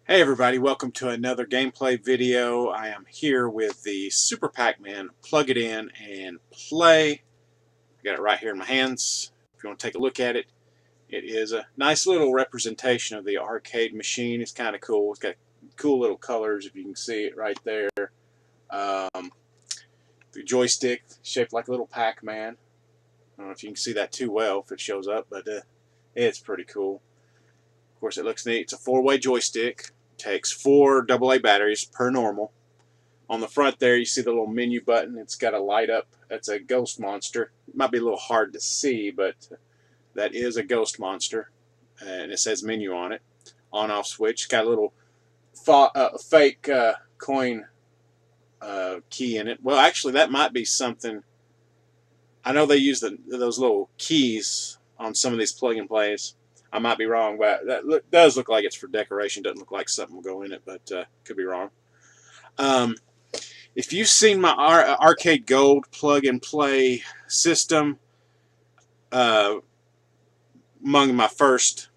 Hey everybody, welcome to another gameplay video. I am here with the Super Pac-Man Plug It In and Play. I got it right here in my hands. If you want to take a look at it, it is a nice little representation of the arcade machine. It's kind of cool. It's got cool little colors, if you can see it right there. The joystick shaped like a little Pac-Man. I don't know if you can see that too well if it shows up, but it's pretty cool. Of course, it looks neat. It's a 4-way joystick. Takes 4 AA batteries per normal. On the front there, you see the little menu button. It's got a light up. That's a ghost monster. It might be a little hard to see, but that is a ghost monster. And it says menu on it. On-off switch. Got a little fake coin key in it. Well, actually, that might be something. I know they use those little keys on some of these plug-and-plays. I might be wrong, but that does look like it's for decoration. Doesn't look like something will go in it, but could be wrong. If you've seen my Arcade Gold plug-and-play system, among my first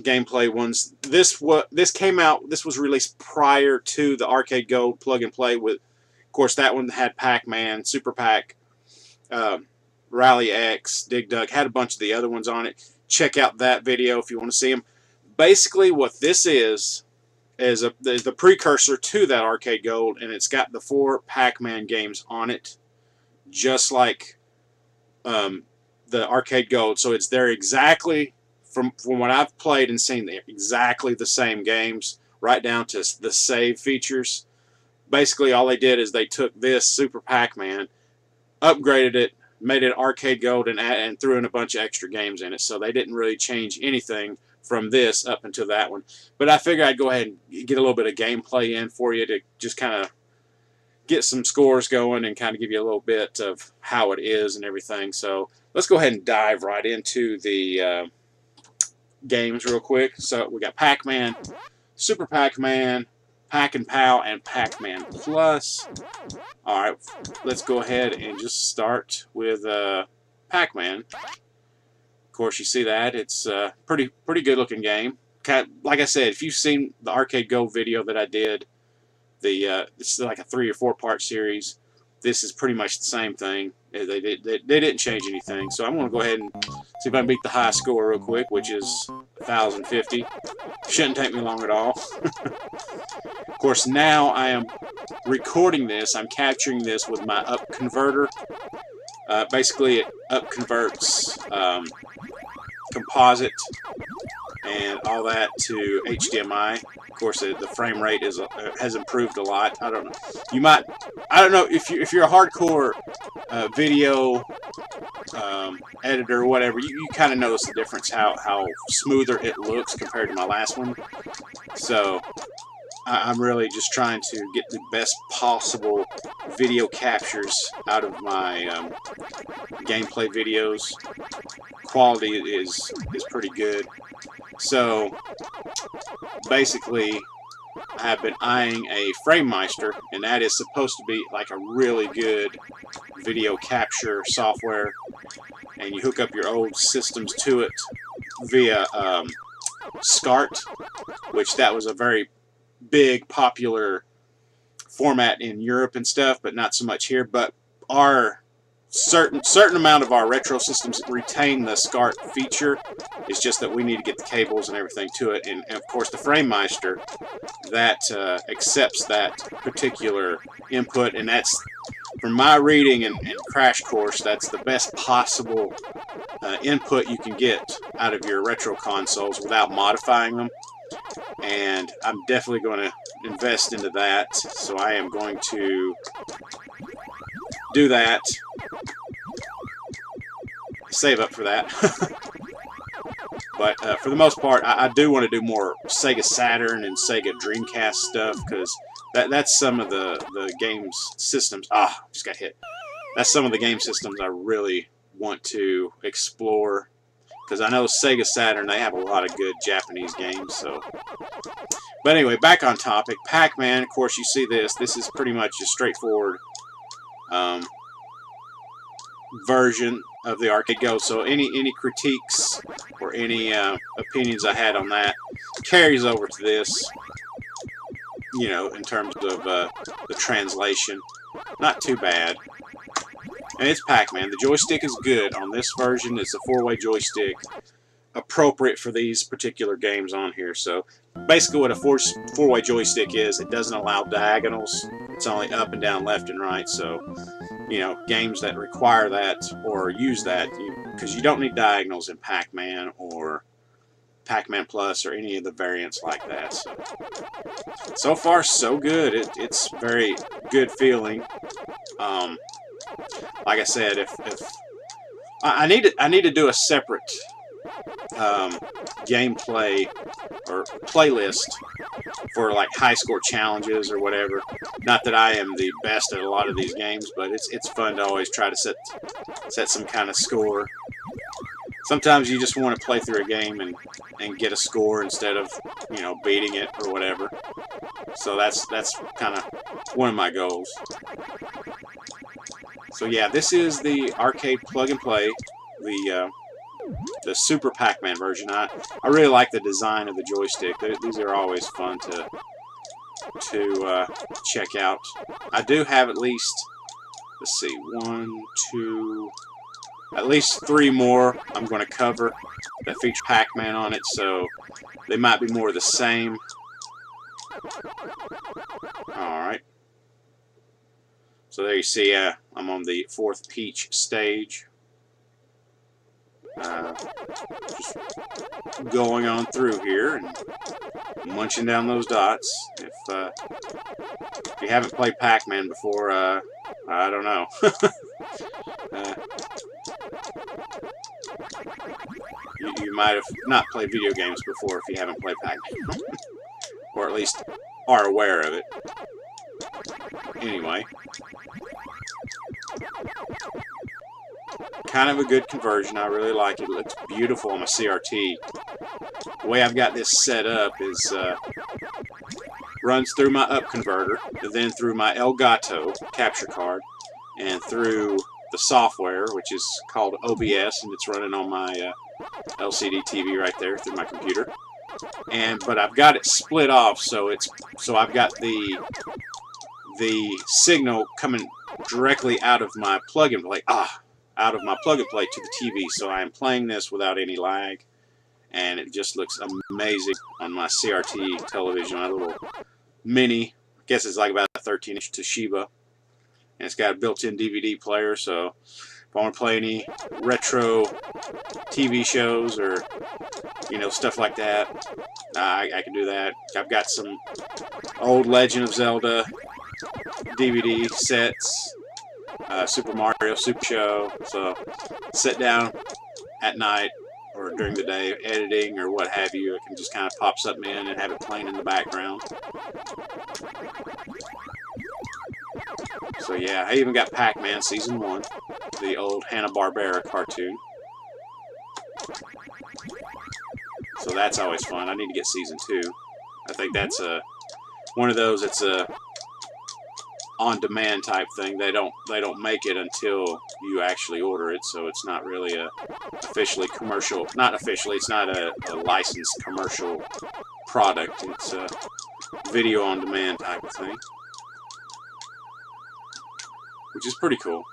gameplay ones, this came out. This was released prior to the Arcade Gold plug-and-play. With, of course, that one had Pac Man, Super Pac, Rally X, Dig Dug. Had a bunch of the other ones on it. Check out that video if you want to see them. Basically, what this is the precursor to that Arcade Gold, and it's got the 4 Pac-Man games on it, just like the Arcade Gold. So it's there exactly from what I've played and seen. They're exactly the same games, right down to the save features. Basically, all they did is they took this Super Pac-Man, upgraded it, made it Arcade Gold, and threw in a bunch of extra games in it. So they didn't really change anything from this up until that one. But I figured I'd go ahead and get a little bit of gameplay in for you to just kind of get some scores going and kind of give you a little bit of how it is and everything. So let's go ahead and dive right into the games real quick. So we got Pac-Man, Super Pac-Man, Pac-and-Pow, and Pacman Plus. Alright, let's go ahead and just start with Pac-Man. Of course, you see that. It's a pretty good looking game. Like I said, if you've seen the Arcade Go video that I did, this is like a 3 or 4 part series. This is pretty much the same thing. They didn't change anything. So I'm going to go ahead and see if I can beat the high score real quick, which is 1,050. Shouldn't take me long at all. Of course, now I am recording this. I'm capturing this with my up converter. Basically, it up converts composite and all that to HDMI. Of course, the frame rate has improved a lot. I don't know. I don't know if you're a hardcore video editor or whatever. You kind of notice the difference how smoother it looks compared to my last one. So I'm really just trying to get the best possible video captures out of my gameplay videos. Quality is pretty good. So basically, I have been eyeing a FrameMeister, and that is supposed to be like a really good video capture software. And you hook up your old systems to it via SCART, which that was a very big popular format in Europe and stuff, but not so much here. But our certain amount of our retro systems retain the SCART feature. It's just that we need to get the cables and everything to it, and of course the FrameMeister that accepts that particular input, and that's, from my reading and crash course, that's the best possible input you can get out of your retro consoles without modifying them. And I'm definitely going to invest into that, so I am going to do that. Save up for that. But for the most part, I do want to do more Sega Saturn and Sega Dreamcast stuff, because that's some of the games systems. Just got hit. That's some of the game systems I really want to explore, because I know Sega Saturn, they have a lot of good Japanese games. So, but anyway, back on topic. Pac-Man, of course, you see this. This is pretty much a straightforward version of the Arcade Go. So any critiques or any opinions I had on that carries over to this. you know, in terms of the translation. Not too bad. And it's Pac-Man. The joystick is good on this version. It's a 4-way joystick, appropriate for these particular games on here. So basically what a 4-way joystick is, it doesn't allow diagonals. It's only up and down, left and right. So, you know, games that require that or use that, because you don't need diagonals in Pac-Man or Pacman Plus or any of the variants like that. So far, so good. It's very good feeling. Like I said, if I need to do a separate gameplay or playlist for like high score challenges or whatever. Not that I am the best at a lot of these games, but it's fun to always try to set some kind of score. Sometimes you just want to play through a game and get a score instead of, you know, beating it or whatever. So that's kind of one of my goals. So yeah, this is the arcade plug and play, the Super Pac-Man version. I really like the design of the joystick. These are always fun to check out. I do have at least, let's see, 1, 2, at least 3 more I'm going to cover that feature Pac-Man on it, so they might be more of the same. Alright. So there you see, I'm on the 4th Peach stage. Just going on through here and munching down those dots. If you haven't played Pac-Man before, I don't know. You might have not played video games before if you haven't played Pac-Man. Or at least are aware of it. Anyway. Kind of a good conversion. I really like it. It looks beautiful on my CRT. The way I've got this set up is runs through my up converter, and then through my Elgato capture card, and through the software, which is called OBS, and it's running on my LCD TV right there through my computer. But I've got it split off, so I've got the signal coming directly out of my plug-and play. Out of my plug-and-play to the TV, so I am playing this without any lag, and it just looks amazing on my CRT television, my little mini, I guess it's like about a 13-inch Toshiba, and it's got a built-in DVD player, so if I want to play any retro TV shows or, you know, stuff like that, I can do that. I've got some old Legend of Zelda DVD sets, Super Mario Super Show, so sit down at night or during the day editing or what have you, it can just kind of pop something in and have it playing in the background. So yeah, I even got Pac-Man Season 1, the old Hanna-Barbera cartoon. So that's always fun. I need to get Season 2. I think that's one of those, it's a on-demand type thing. They don't make it until you actually order it, so it's not really a officially commercial. Not officially, it's not a licensed commercial product. It's a video on demand type of thing, which is pretty cool.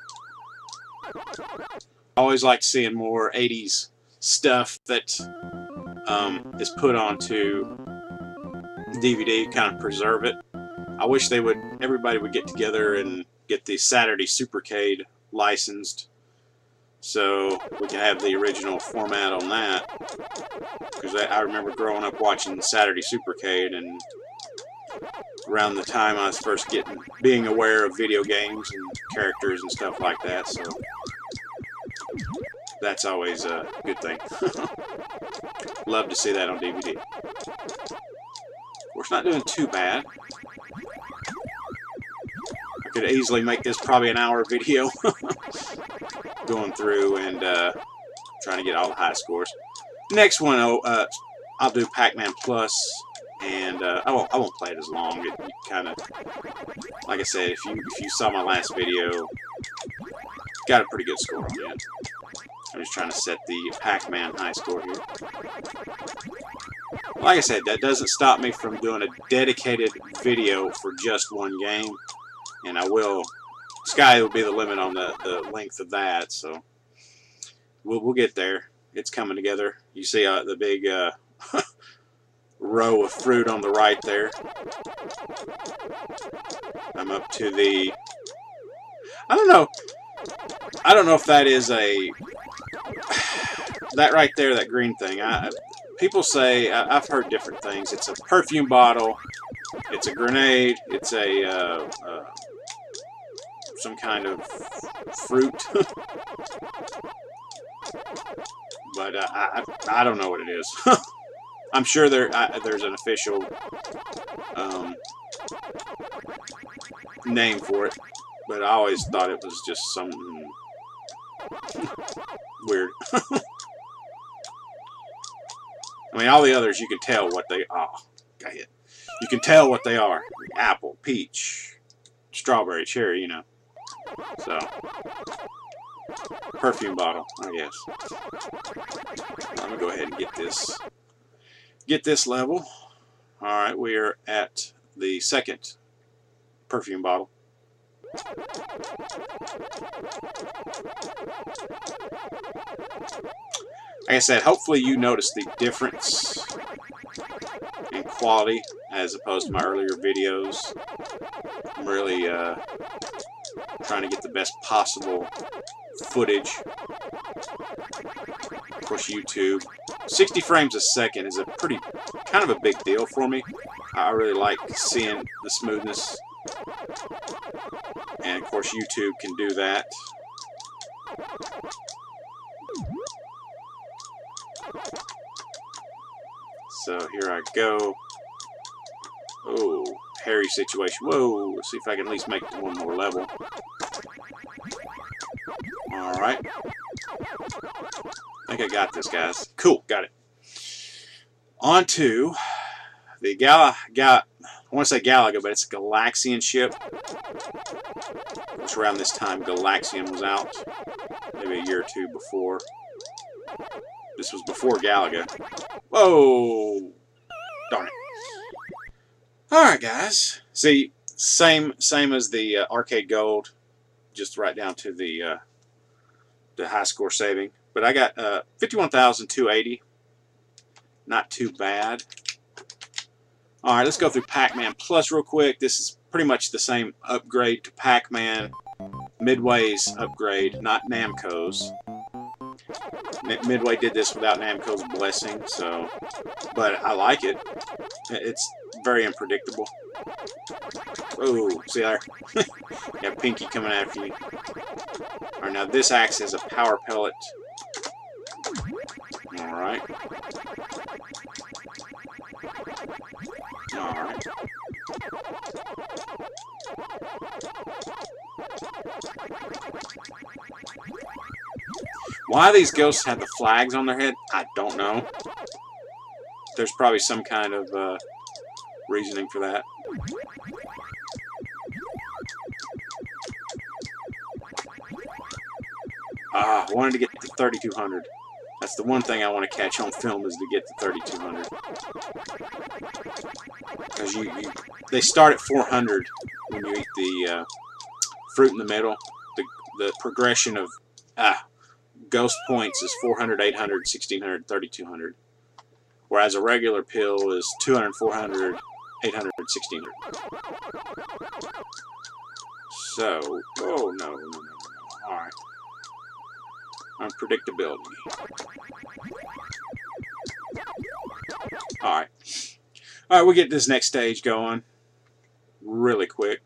I always like seeing more 80s stuff that is put onto DVD, kind of preserve it. I wish everybody would get together and get the Saturday Supercade licensed so we can have the original format on that. Because I remember growing up watching Saturday Supercade, and around the time I was first being aware of video games and characters and stuff like that, so that's always a good thing. Love to see that on DVD. Of course, not doing too bad. I could easily make this probably an hour video going through and trying to get all the high scores. Next one, I'll do Pacman Plus, and I won't play it as long. It kind of, like I said, if you saw my last video, got a pretty good score on that. I'm just trying to set the Pac-Man high score here. Like I said, that doesn't stop me from doing a dedicated video for just one game, and I will. Sky will be the limit on the length of that, so we'll get there. It's coming together. You see the big row of fruit on the right there. I'm up to the. I don't know. I don't know if that is a. That right there, that green thing. People say, I've heard different things. It's a perfume bottle. It's a grenade. It's a some kind of fruit. But I don't know what it is. I'm sure there's an official name for it, but I always thought it was just something weird. I mean, all the others you can tell what they are. Got hit. You can tell what they are: apple, peach, strawberry, cherry. You know. So, perfume bottle, I guess. Let me go ahead and get this level. All right, we are at the second perfume bottle. Like I said, hopefully you notice the difference in quality as opposed to my earlier videos. I'm really trying to get the best possible footage. Of course, YouTube. 60 frames a second is kind of a big deal for me. I really like seeing the smoothness. And of course, YouTube can do that. So here I go. Oh, hairy situation. Whoa, let's see if I can at least make it to one more level. Alright. I think I got this, guys. Cool, got it. On to the I want to say Galaga, but it's a Galaxian ship. It was around this time Galaxian was out. Maybe a year or two before. This was before Galaga. Whoa! Darn it. Alright, guys. See, same as the Arcade Gold. Just right down to the high score saving. But I got 51,280. Not too bad. Alright, let's go through Pacman Plus real quick. This is pretty much the same upgrade to Pac-Man. Midway's upgrade, not Namco's. Midway did this without Namco's blessing, so, but I like it. It's very unpredictable. Oh, see there? You got Pinky coming after you. Alright, now this acts as a power pellet. Alright. Alright. Why these ghosts have the flags on their head, I don't know. There's probably some kind of reasoning for that. I wanted to get to 3,200. That's the one thing I want to catch on film, is to get to 3,200. Because they start at 400 when you eat the fruit in the middle. The progression of ghost points is 400, 800, 1,600, 3,200. Whereas a regular pill is 200, 400, 800, 1,600. So, oh no. Alright. Unpredictability. Alright. Alright, we'll get this next stage going really quick.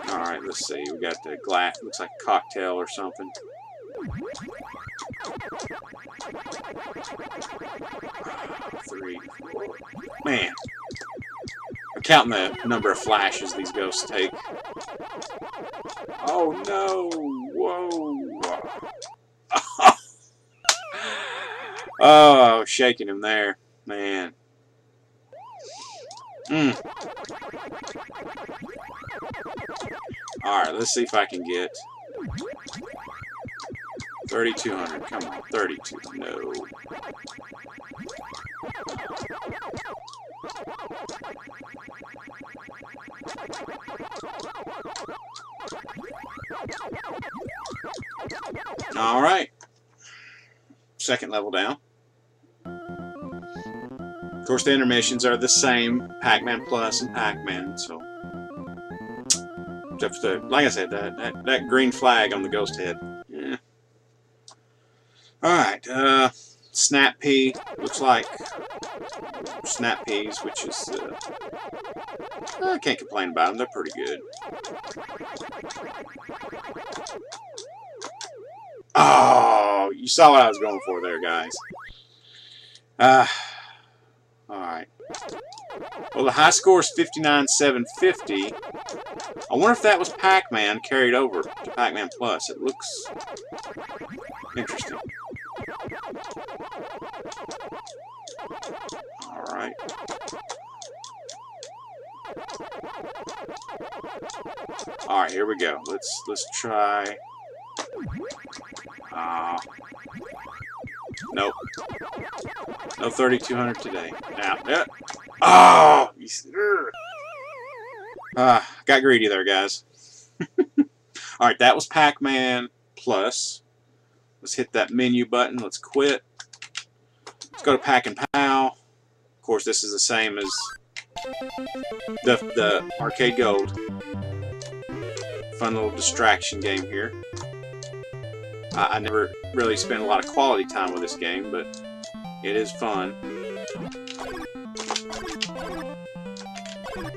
Alright, let's see. We got the glass. Looks like a cocktail or something. 3, 4. Man. I'm counting the number of flashes these ghosts take. Oh no! Whoa! Oh, I was shaking him there. Man. Alright, let's see if I can get 3,200. Come on, 32. No. Alright. Second level down. Of course, the intermissions are the same. Pacman Plus and Pac-Man, so... Except for the, like I said, that green flag on the ghost head. Yeah. Alright, Snap Pea. Looks like Snap Peas, which is... I can't complain about them. They're pretty good. Oh, you saw what I was going for there, guys. Alright. Well, the high score is 59,750. I wonder if that was Pac-Man carried over to Pacman Plus. It looks interesting. Alright. Alright, here we go. Let's try. Nope. No 3,200 today. Now, yeah. Oh! Got greedy there, guys. Alright, that was Pacman Plus. Let's hit that menu button. Let's quit. Let's go to Pack and Pow. Of course, this is the same as the Arcade Gold. Fun little distraction game here. I never really spent a lot of quality time with this game, but it is fun.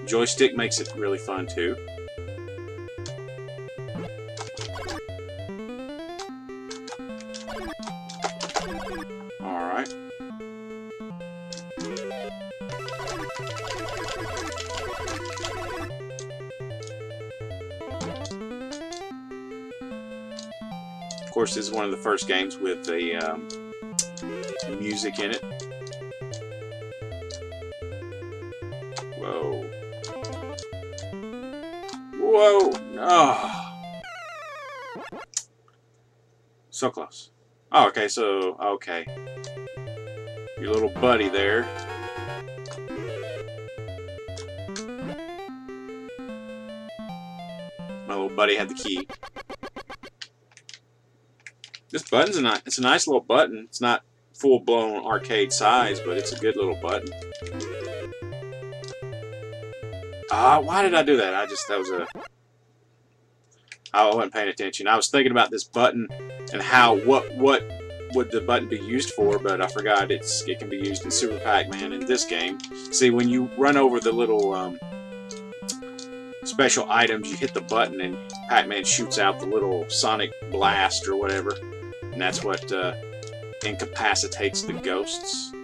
Joystick makes it really fun too. Alright. Of course, this is one of the first games with the music in it. Whoa. Whoa! Oh. So close. Oh, okay, so, okay. Your little buddy there. My little buddy had the key. This button's it's a nice little button. It's not full-blown arcade size, but it's a good little button. Why did I do that? I wasn't paying attention. I was thinking about this button and what would the button be used for, but I forgot it can be used in Super Pac-Man in this game. See, when you run over the little special items, you hit the button and Pac-Man shoots out the little sonic blast or whatever, and that's what incapacitates the ghosts.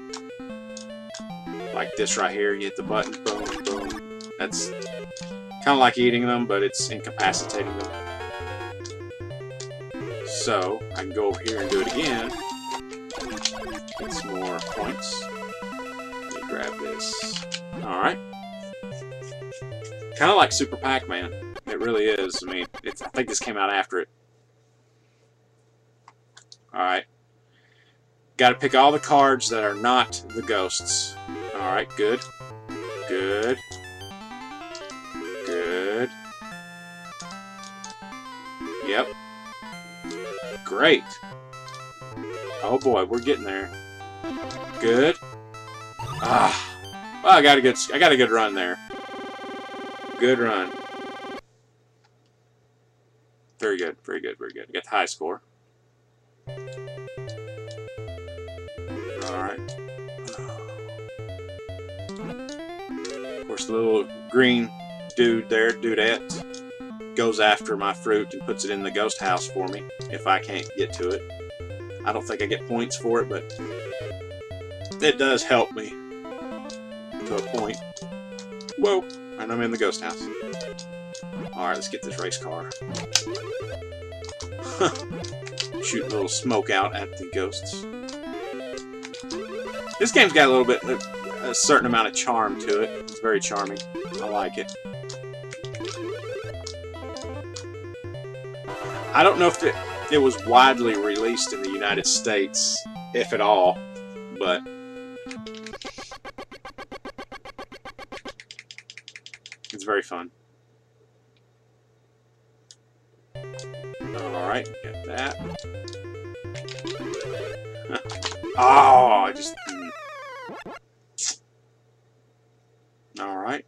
Like this right here, you hit the button, boom, boom. That's kind of like eating them, but it's incapacitating them. So, I can go over here and do it again. Get some more points. Let me grab this. Alright. Kind of like Super Pac-Man. It really is. I mean, I think this came out after it. Alright. Got to pick all the cards that are not the ghosts. Alright, good. Good. Good. Yep. Great. Oh boy, we're getting there. Good. Well, I got a good run there. Good run. Very good, very good, very good. I got the high score. Alright. Of course, the little green dude there, dudette, goes after my fruit and puts it in the ghost house for me if I can't get to it. I don't think I get points for it, but it does help me to a point. Whoa! And I'm in the ghost house. Alright, let's get this race car. Shoot a little smoke out at the ghosts. This game's got a little bit, a certain amount of charm to it. It's very charming. I like it. I don't know if it was widely released in the United States, if at all, but it's very fun. Alright, get that. Oh, I just... Alright.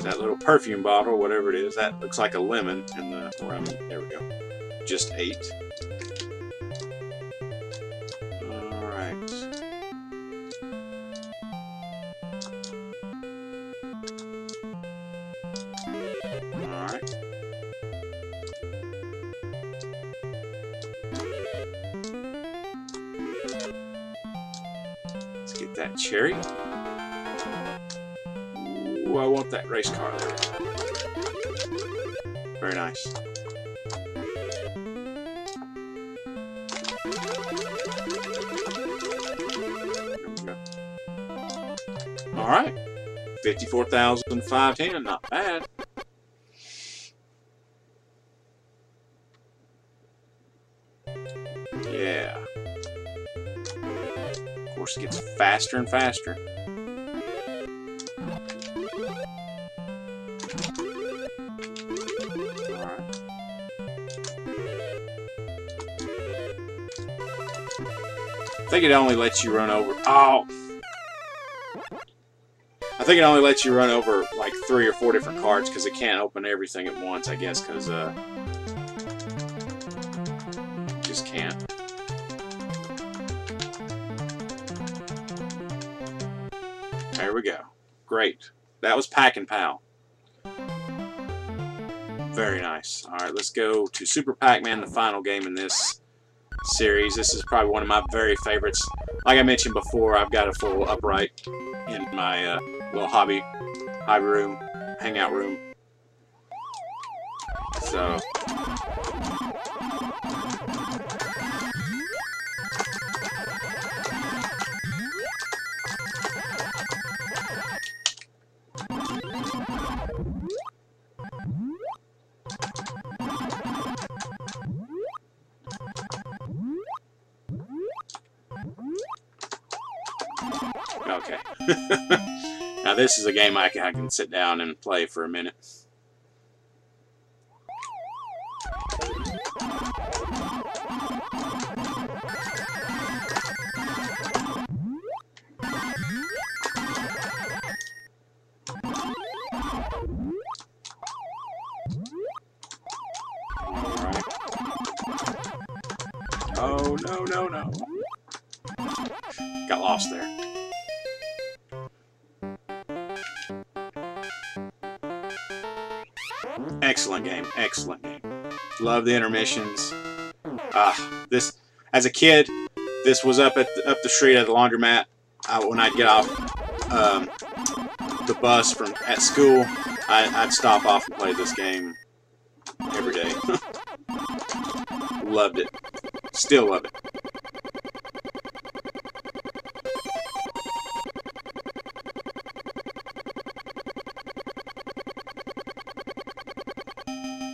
That little perfume bottle, whatever it is, that looks like a lemon in the... There we go. Just 8. Alright. Alright. Let's get that cherry. Ooh, I want that race car there. Very nice. Alright. 54,510, not bad. Yeah. Of course, it gets faster and faster. Alright. I think it only lets you run over... Oh! I think it only lets you run over like 3 or 4 different cards because it can't open everything at once, I guess, because just can't. There we go. Great. That was Pacman Pal. Very nice. Alright, let's go to Super Pac-Man, the final game in this series. This is probably one of my very favorites. Like I mentioned before, I've got a full upright in my little hobby room, hangout room. So okay. Now this is a game I can sit down and play for a minute. Alright. Oh, no, no, no. Got lost there. Excellent game, excellent game. Love the intermissions. This, as a kid, this was up the street at the laundromat. When I'd get off the bus at school, I'd stop off and play this game every day. Loved it. Still love it.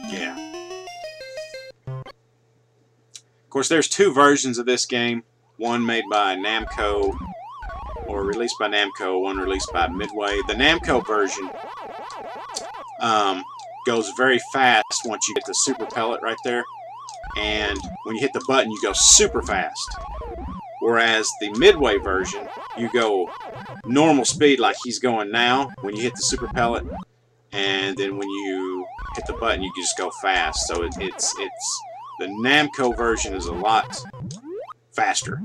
Yeah. Of course, there's 2 versions of this game. One made by Namco, or released by Namco, one released by Midway. The Namco version goes very fast once you get the super pellet right there. And when you hit the button, you go super fast. Whereas the Midway version, you go normal speed like he's going now when you hit the super pellet. And then when you hit the button, you can just go fast. So it's the Namco version is a lot faster.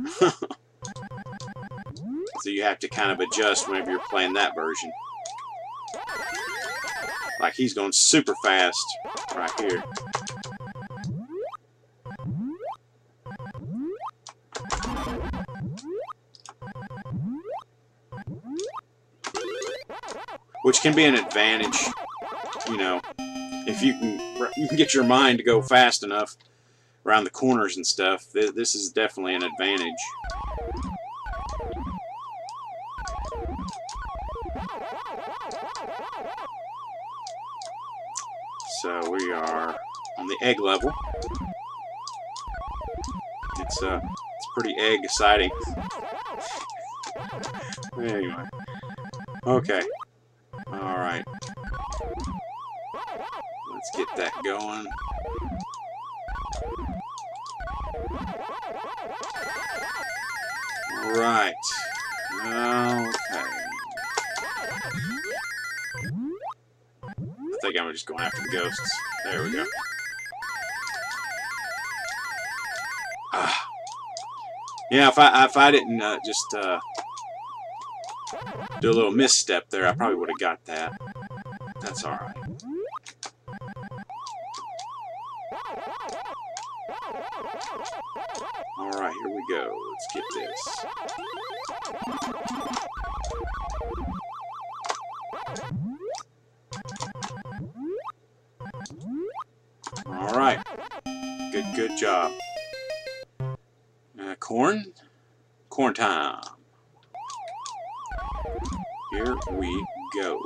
So you have to kind of adjust whenever you're playing that version. Like he's going super fast right here. Which can be an advantage, you know, if you can get your mind to go fast enough around the corners and stuff. This is definitely an advantage. So we are on the egg level. It's pretty egg exciting. Anyway. Okay. Alright. Let's get that going. Alright. Okay. I think I'm just going after the ghosts. There we go. Yeah, if I didn't just do a little misstep there, I probably would have got that. That's alright. Alright, here we go. Let's get this. Alright. Good job. Corn? Corn time. Here we go.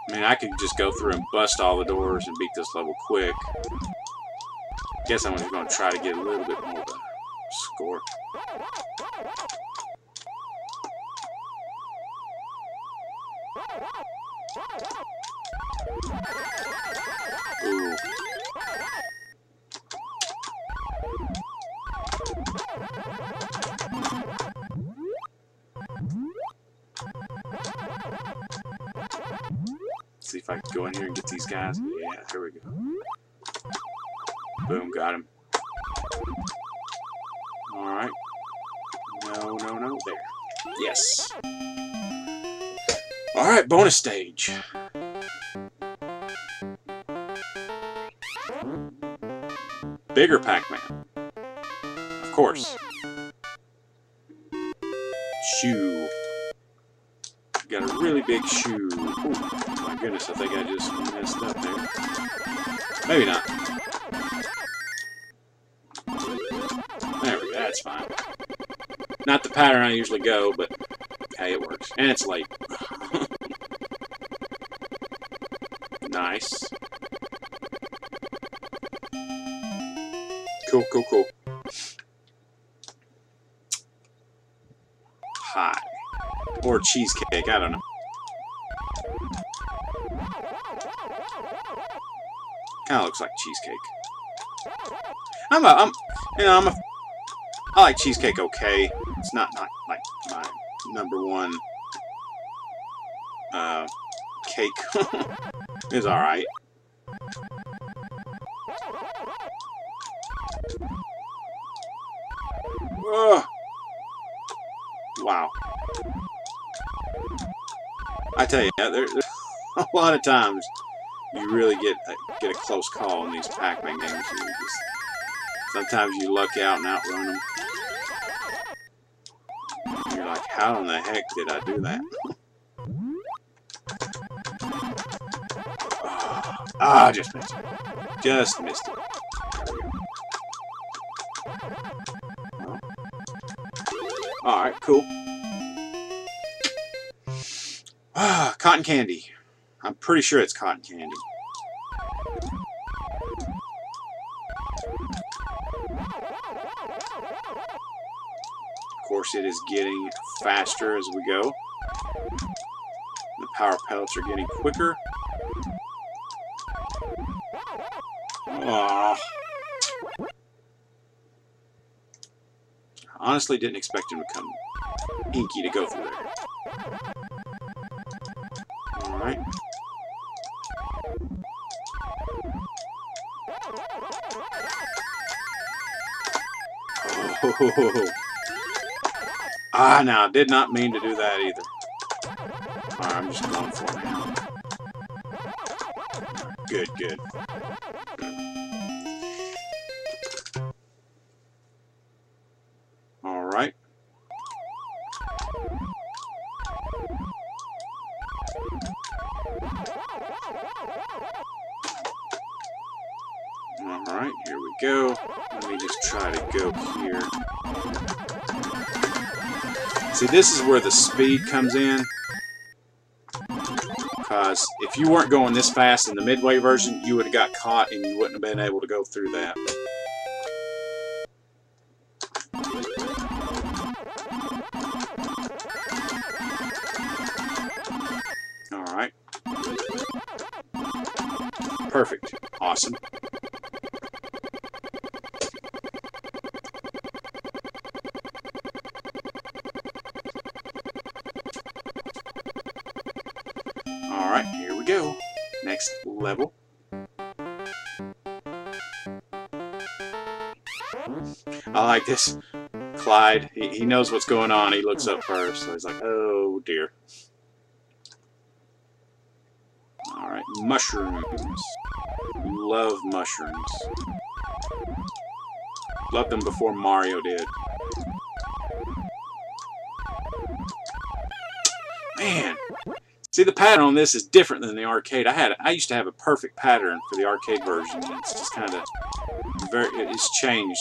I mean, I could just go through and bust all the doors and beat this level quick. Guess I'm just going to try to get a little bit more of a score. Ooh. See if I can go in here and get these guys. Yeah, here we go. Boom, got him. Alright. No, there. Yes. Alright, bonus stage. Bigger Pac Man. Of course. Shoe. Got a really big shoe. Ooh, my goodness, I think I just messed up there. Maybe not. There we go, that's fine. Not the pattern I usually go, but hey, it works. And it's late. Nice. Cool. Pie. Or cheesecake, I don't know. Kind of looks like cheesecake. I like cheesecake okay. It's not like my #1 cake. It's alright. Wow. I tell you, there's a lot of times you really get a close call in these Pac-Man games. Sometimes you luck out and outrun them. You're like, how in the heck did I do that? I just missed it. Just missed it. Well, alright, cool. Cotton candy. I'm pretty sure it's cotton candy. Of course, it is getting faster as we go. The power pellets are getting quicker. Aww. Honestly, didn't expect him to come inky to go through there. Alright. Oh. No, did not mean to do that either. Alright, I'm just going for it now. Good. Alright. Alright, here we go. Let me just try to go here. See, this is where the speed comes in. Because if you weren't going this fast in the midway version, you would have got caught and you wouldn't have been able to go through that. Alright. Perfect. Awesome. Alright, here we go. Next level. I like this. Clyde, he knows what's going on. He looks up first. So he's like, oh dear. Alright, mushrooms. Love mushrooms. Loved them before Mario did. Man. See, the pattern on this is different than the arcade. I used to have a perfect pattern for the arcade version. And it's just kind of it's changed.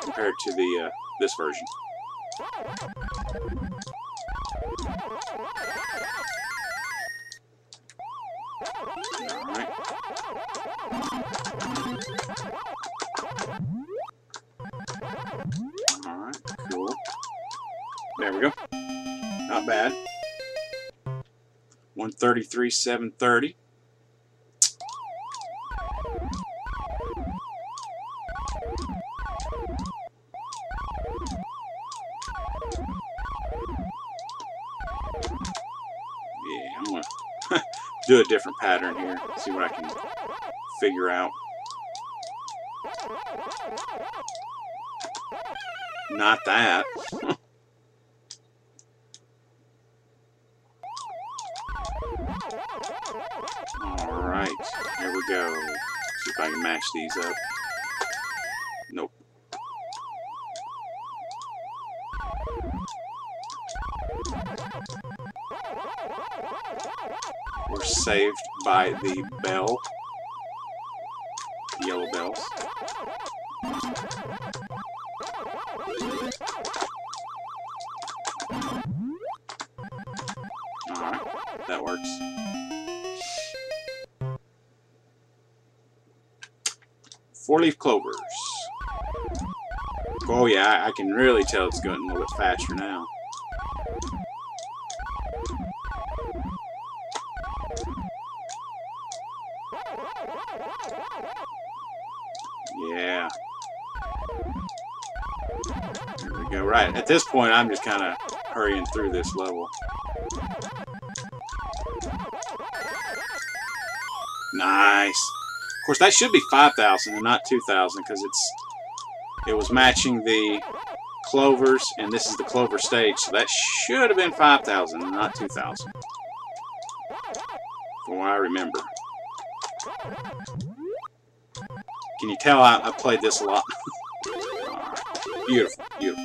Compared to the this version. Alright. Alright, cool. There we go. Not bad. 133, 730. Yeah, I'm gonna do a different pattern here. See what I can figure out. Not that. Alright, here we go. See if I can match these up. Nope. We're saved by the bell. Yellow bells. Alright, that works. Four-leaf clovers. Oh yeah, I can really tell it's going a little bit faster now. Yeah. Here we go. Right, at this point I'm just kind of hurrying through this level. Nice. Of course, that should be 5,000 and not 2,000 because it was matching the clovers, and this is the clover stage, so that should have been 5,000 and not 2,000, from what I remember. Can you tell I played this a lot? Beautiful, beautiful, beautiful.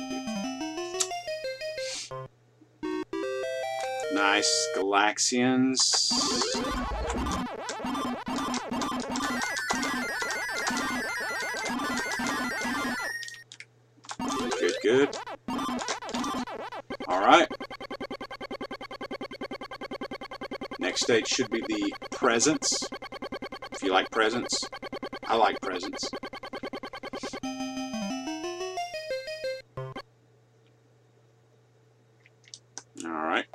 Nice Galaxians. Good, good. Alright. Next stage should be the presents. If you like presents. I like presents. Alright.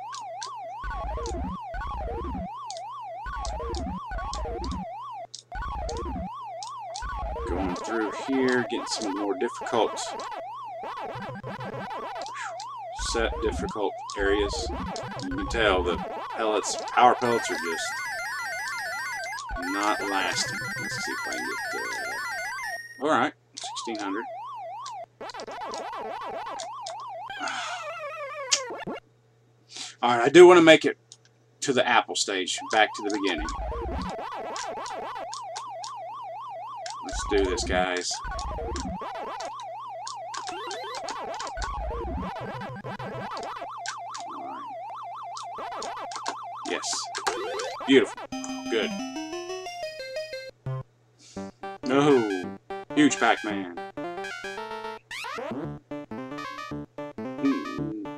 Going through here, getting some more difficult set difficult areas. You can tell the pellets, power pellets are just not lasting. Let's see if I can get alright, 1600. Alright, I do want to make it to the apple stage, back to the beginning. Let's do this, guys. Alright. Yes. Beautiful. good. No. Huge Pac Man.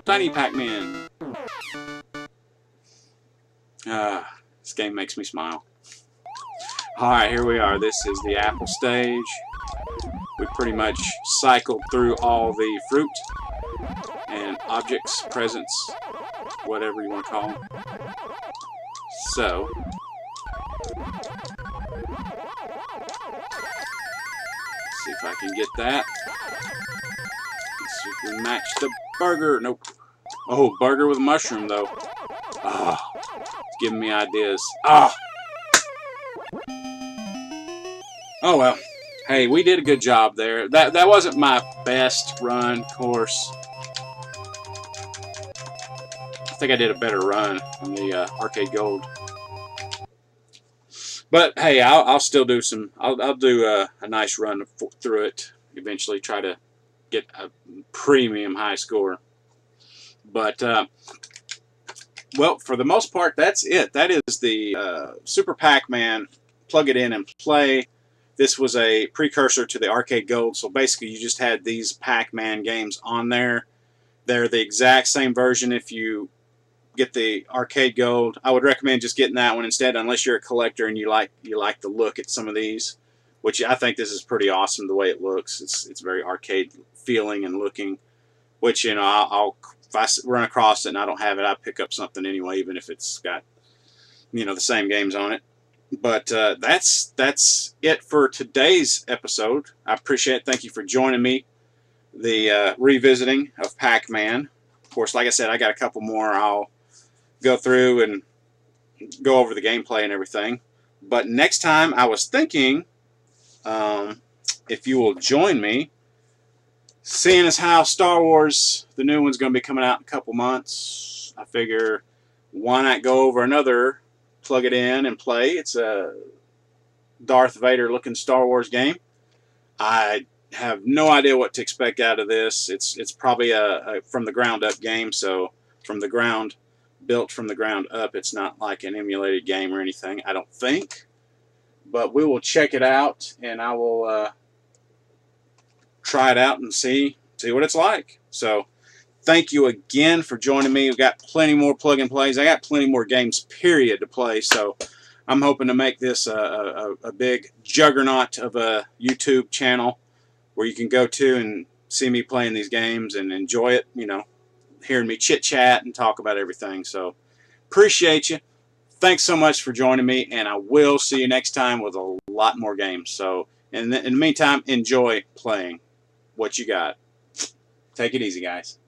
Tiny Pac Man. This game makes me smile. Alright, here we are. This is the apple stage. We pretty much cycled through all the fruit and objects, presents, whatever you want to call them. So, see if I can get that. Let's see if we match the burger. Nope. Oh, burger with mushroom, though. Oh, it's giving me ideas. Oh. Oh, well. Hey, we did a good job there. That wasn't my best run, of course. I think I did a better run on the Arcade Gold. But hey, I'll still do some. I'll do a nice run through it. Eventually, try to get a premium high score. But well, for the most part, that's it. That is the Super Pac-Man. Plug it in and play. This was a precursor to the Arcade Gold, so basically you just had these Pac-Man games on there. They're the exact same version if you get the Arcade Gold. I would recommend just getting that one instead, unless you're a collector and you like the look at some of these, which I think this is pretty awesome the way it looks. It's very arcade feeling and looking, which, you know, if I run across it and I don't have it, I pick up something anyway, even if it's got, you know, the same games on it. But that's it for today's episode. I appreciate it. Thank you for joining me. The revisiting of Pac-Man. Of course, like I said, I got a couple more. I'll go through and go over the gameplay and everything. But next time, I was thinking, if you will join me, seeing as how Star Wars, the new one's going to be coming out in a couple months, I figure, why not go over another, plug it in and play. It's a Darth Vader looking Star Wars game. I have no idea what to expect out of this. It's probably a from the ground up game, so built from the ground up. It's not like an emulated game or anything, I don't think. But we will check it out, and I will try it out and see what it's like. So thank you again for joining me. We've got plenty more plug and plays. I got plenty more games, period, to play. So I'm hoping to make this a big juggernaut of a YouTube channel where you can go to and see me playing these games and enjoy it, you know, hearing me chit-chat and talk about everything. So appreciate you. Thanks so much for joining me, and I will see you next time with a lot more games. So in the meantime, enjoy playing what you got. Take it easy, guys.